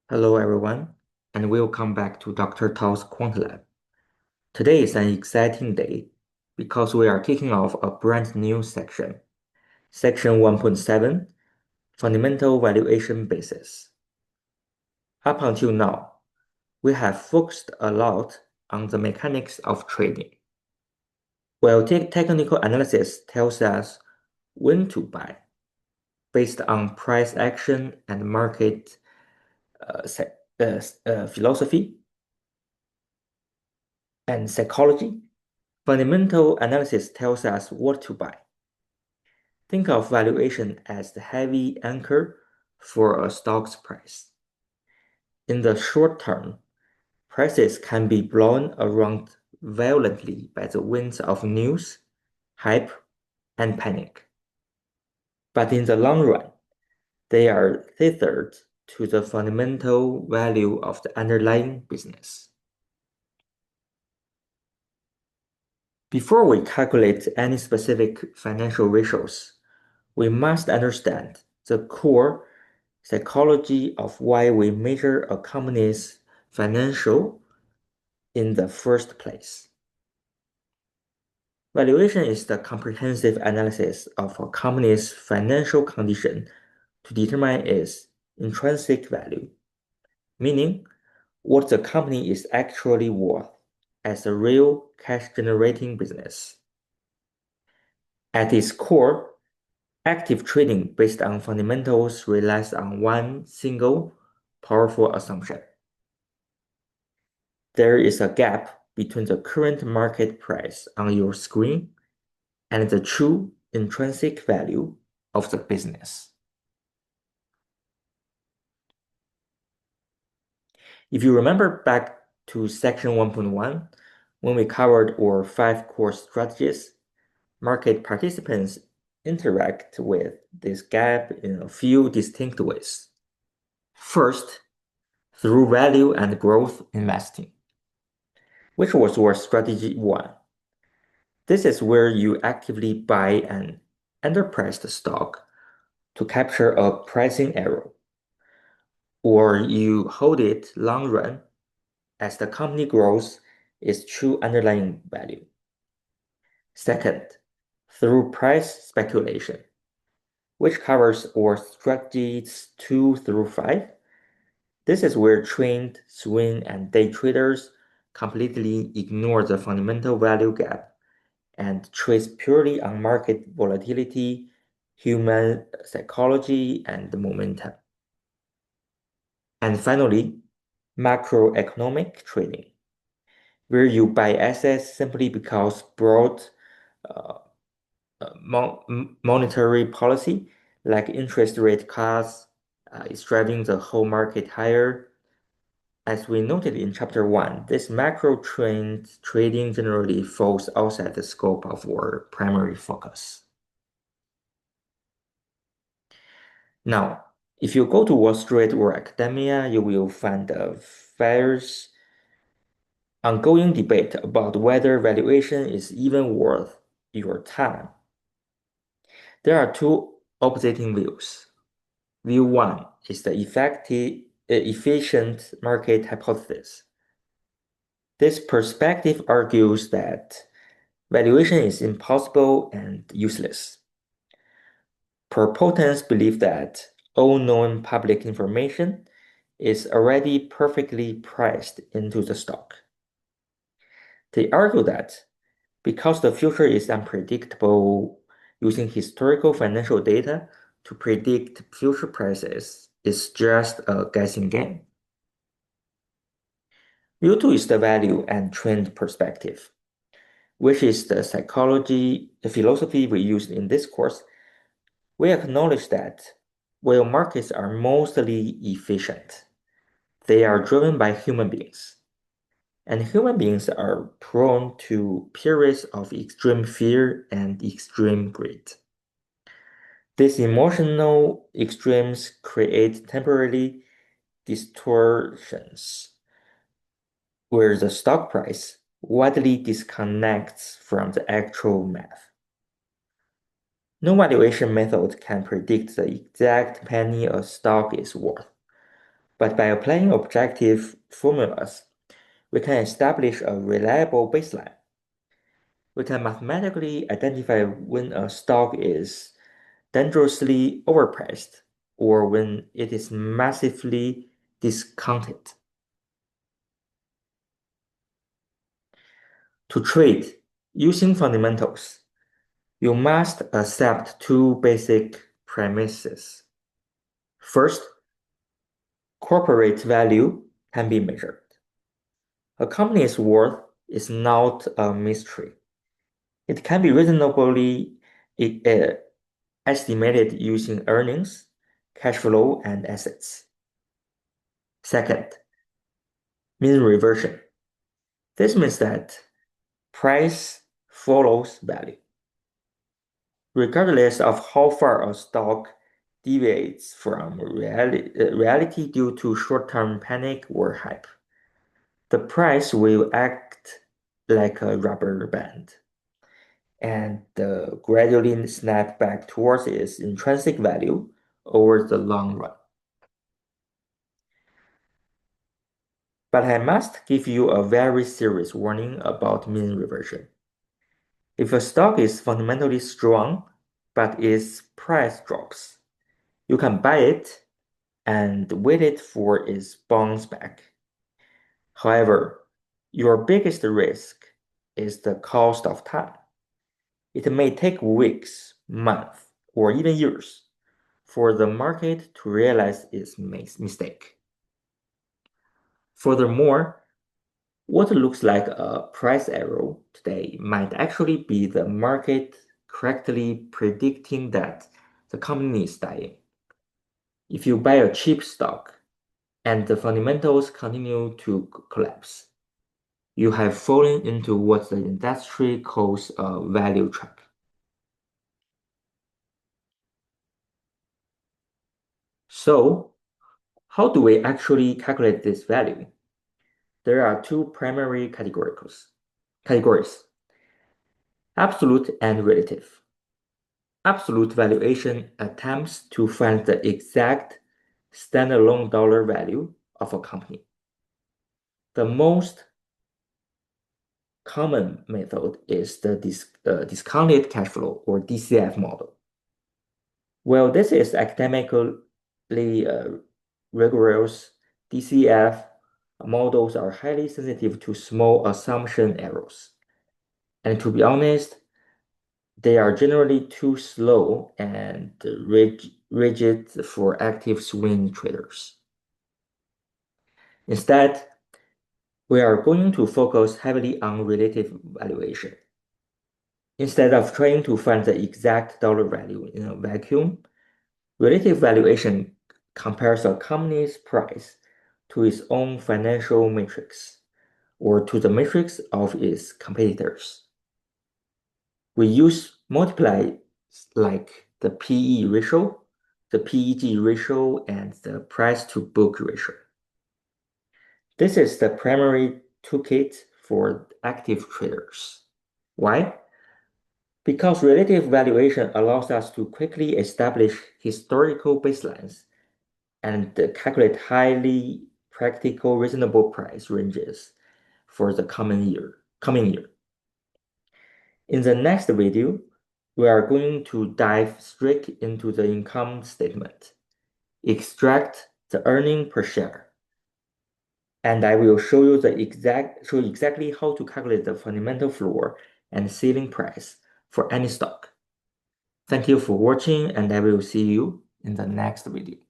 Hello everyone, and welcome back to Dr. Tao's Quant Lab. Today is an exciting day because we are kicking off a brand new section, Section 1.7, Fundamental Valuation Basics. Up until now, we have focused a lot on the mechanics of trading. While technical analysis tells us when to buy based on price action and market philosophy and psychology, fundamental analysis tells us what to buy. Think of valuation as the heavy anchor for a stock's price. In the short term, prices can be blown around violently by the winds of news, hype, and panic. But in the long run, they are tethered to the fundamental value of the underlying business. Before we calculate any specific financial ratios, we must understand the core psychology of why we measure a company's financial in the first place. Valuation is the comprehensive analysis of a company's financial condition to determine its intrinsic value, meaning what the company is actually worth as a real cash-generating business. At its core, active trading based on fundamentals relies on one single powerful assumption. There is a gap between the current market price on your screen and the true intrinsic value of the business. If you remember back to section 1.1, when we covered our 5 core strategies, market participants interact with this gap in a few distinct ways. First, through value and growth investing, which was our strategy 1. This is where you actively buy an underpriced stock to capture a pricing error, or you hold it long run as the company grows its true underlying value. Second, through price speculation, which covers our strategies 2 through 5. This is where trained swing and day traders completely ignore the fundamental value gap and trades purely on market volatility, human psychology, and momentum. And finally, macroeconomic trading, where you buy assets simply because broad monetary policy, like interest rate cuts, is driving the whole market higher. As we noted in chapter 1, this macro trend trading generally falls outside the scope of our primary focus. Now, if you go to Wall Street or academia, you will find a fierce, ongoing debate about whether valuation is even worth your time. There are two opposing views. View 1 is the efficient market hypothesis. This perspective argues that valuation is impossible and useless. Proponents believe that all known public information is already perfectly priced into the stock. They argue that because the future is unpredictable, using historical financial data to predict future prices is just a guessing game. View 2 is the value and trend perspective, which is the philosophy we used in this course. We acknowledge that while markets are mostly efficient, they are driven by human beings. And human beings are prone to periods of extreme fear and extreme greed. These emotional extremes create temporary distortions where the stock price widely disconnects from the actual math. No valuation method can predict the exact penny a stock is worth, But by applying objective formulas, we can establish a reliable baseline. We can mathematically identify when a stock is dangerously overpriced or when it is massively discounted. To trade using fundamentals, you must accept two basic premises. First, corporate value can be measured. A company's worth is not a mystery. It can be reasonably estimated using earnings, cash flow, and assets. Second, mean reversion. This means that price follows value. Regardless of how far a stock deviates from reality due to short-term panic or hype, the price will act like a rubber band and gradually snap back towards its intrinsic value over the long run. But I must give you a very serious warning about mean reversion. If a stock is fundamentally strong, but its price drops, you can buy it and wait it for its bounce back. However, your biggest risk is the cost of time. It may take weeks, months, or even years for the market to realize its mistake. Furthermore, what looks like a price arrow today might actually be the market correctly predicting that the company is dying. If you buy a cheap stock and the fundamentals continue to collapse, you have fallen into what the industry calls a value trap. So, how do we actually calculate this value? There are two primary categories: absolute and relative. Absolute valuation attempts to find the exact standalone dollar value of a company. The most common method is the discounted cash flow or DCF model. Well, this is academically rigorous. DCF models are highly sensitive to small assumption errors. And to be honest, they are generally too slow and rigid for active swing traders. Instead, we are going to focus heavily on relative valuation. Instead of trying to find the exact dollar value in a vacuum, relative valuation compares a company's price to its own financial matrix or to the matrix of its competitors. We use multipliers like the PE ratio, the PEG ratio, and the price to book ratio. This is the primary toolkit for active traders. Why? Because relative valuation allows us to quickly establish historical baselines and calculate highly practical reasonable price ranges for the coming year. In the next video, we are going to dive straight into the income statement, extract the earning per share, and I will show you exactly how to calculate the fundamental floor and ceiling price for any stock. Thank you for watching, and I will see you in the next video.